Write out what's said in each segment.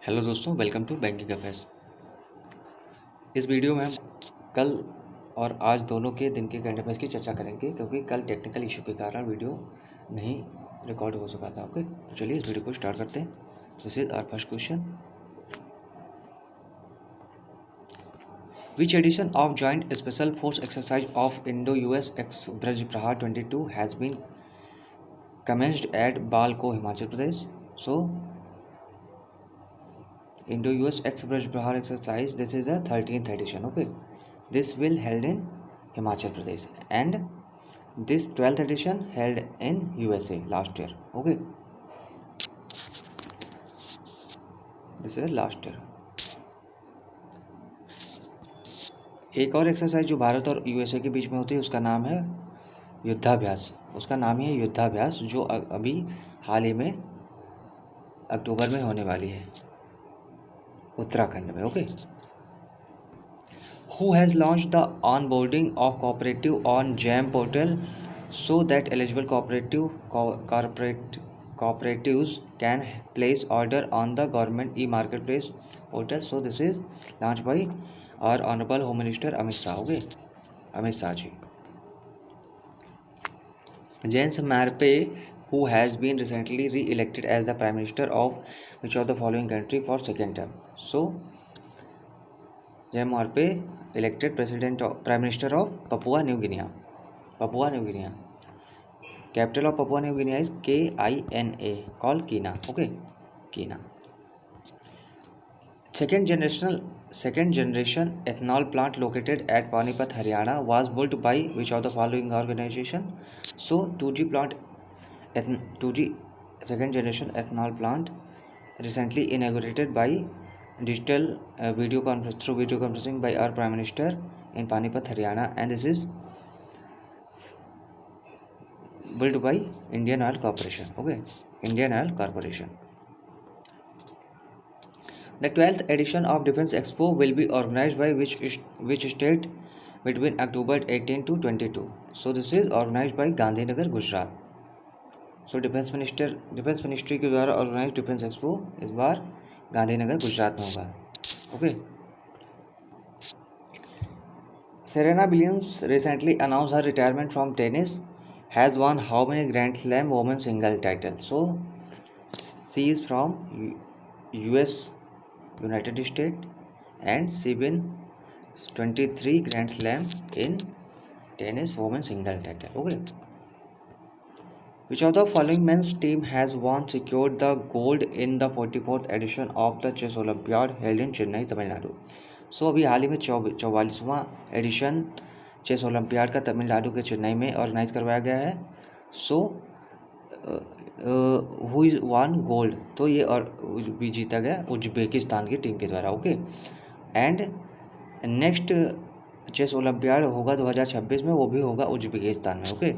Hello दोस्तों, welcome to banking affairs. इस video में हम कल और आज दोनों के दिन के करंट अफेयर्स की चर्चा करेंगे, क्योंकि कल टेक्निकल इशू के कारण वीडियो नहीं रिकॉर्ड हो सका था। ओके, तो चलिए इस वीडियो को स्टार्ट करते हैं। This is our first question. Which edition of joint special force exercise of Indo US X Braj Prahar 22 has been commenced at बालको, Himachal Pradesh. So Indo-US X-Braj Prahar exercise. This is the 13th edition. Okay, this will held in Himachal Pradesh, and this 12th edition held in USA last year. Okay, this is last year. एक और exercise जो भारत और USA के बीच में होती है उसका नाम है युद्धाभ्यास। उसका नाम ही है युद्धाभ्यास, जो अभी हाल ही में अक्टूबर में होने वाली है उत्तराखंड में। Okay, who has launched the onboarding of cooperative on GEM portal so that eligible cooperatives can place order on the government e-marketplace portal. So this is launched by our honorable Home Minister Amit Shah. Okay, Amit Shah ji. Jens Marpe, who has been recently re-elected as the Prime Minister of which of the following country for second term? So Jens Marpe elected Prime Minister of Papua New Guinea. Papua New Guinea. Capital of Papua New Guinea is KINA, called Kina. Okay, Kina. Second generation ethanol plant located at Panipat, Haryana was built by which of the following organization? So 2G second generation ethanol plant recently inaugurated by digital video conferencing by our Prime Minister in Panipat, Haryana, and this is built by Indian Oil Corporation. Okay, Indian Oil Corporation. The 12th edition of Defence Expo will be organized by which state between October 18 to 22? So this is organized by Gandhinagar, Gujarat. So defence ministry के द्वारा organise defence expo इस बार गांधीनगर, गुजरात में होगा। Okay, Serena Williams recently announced her retirement from tennis. Has won how many Grand Slam women's single title? So she is from US, United States, and she won 23 Grand Slam in tennis women's single title. Okay, which of the following men's team has won secured the gold in the 44th edition of the Chess Olympiad held in Chennai, Tamil Nadu? So अभी हाल ही में 44वां addition chess olympiad का तमिलनाडु के चेन्नई में organise करवाया गया है। So who is one gold, तो ये और भी जीता गया उज्बेकिस्तान की टीम के द्वारा। Okay, and next chess olympiad होगा 2026 में, वो भी होगा उज्बेकिस्तान में। Okay,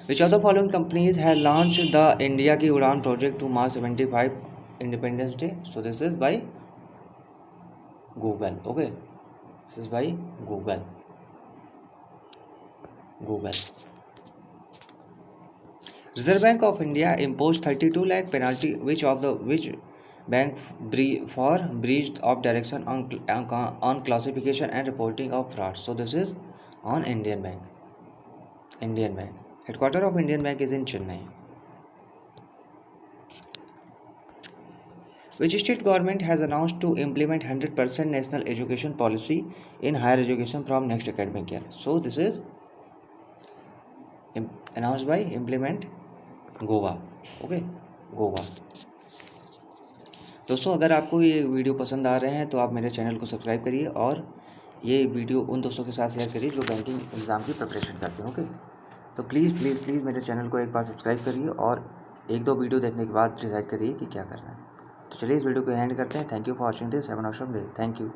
Which of the following companies has launched the India की उड़ान project to mark 75 Independence Day? So this is by Google. Okay, this is by Google. Reserve Bank of India imposed 32 lakh penalty which bank for breach of direction on classification and reporting of fraud? So this is on Indian Bank. Headquarter of Indian Bank is in Chennai. Which state government has announced to implement 100% national education policy in higher education from next academic year? So this is announced by implement Goa. Okay, Goa. दोस्तों, अगर आपको ये video पसंद आ रहे हैं तो आप मेरे चैनल को सब्सक्राइब करिए और ये वीडियो उन दोस्तों के साथ शेयर करिए जो बैंकिंग एग्ज़ाम की प्रिपरेशन करते हैं। ओके, तो प्लीज़ मेरे चैनल को एक बार सब्सक्राइब करिए और एक दो वीडियो देखने के बाद डिसाइड करिए कि क्या करना है। तो चलिए इस वीडियो को एंड करते हैं। Thank you for watching this. Have an awesome day. Thank you.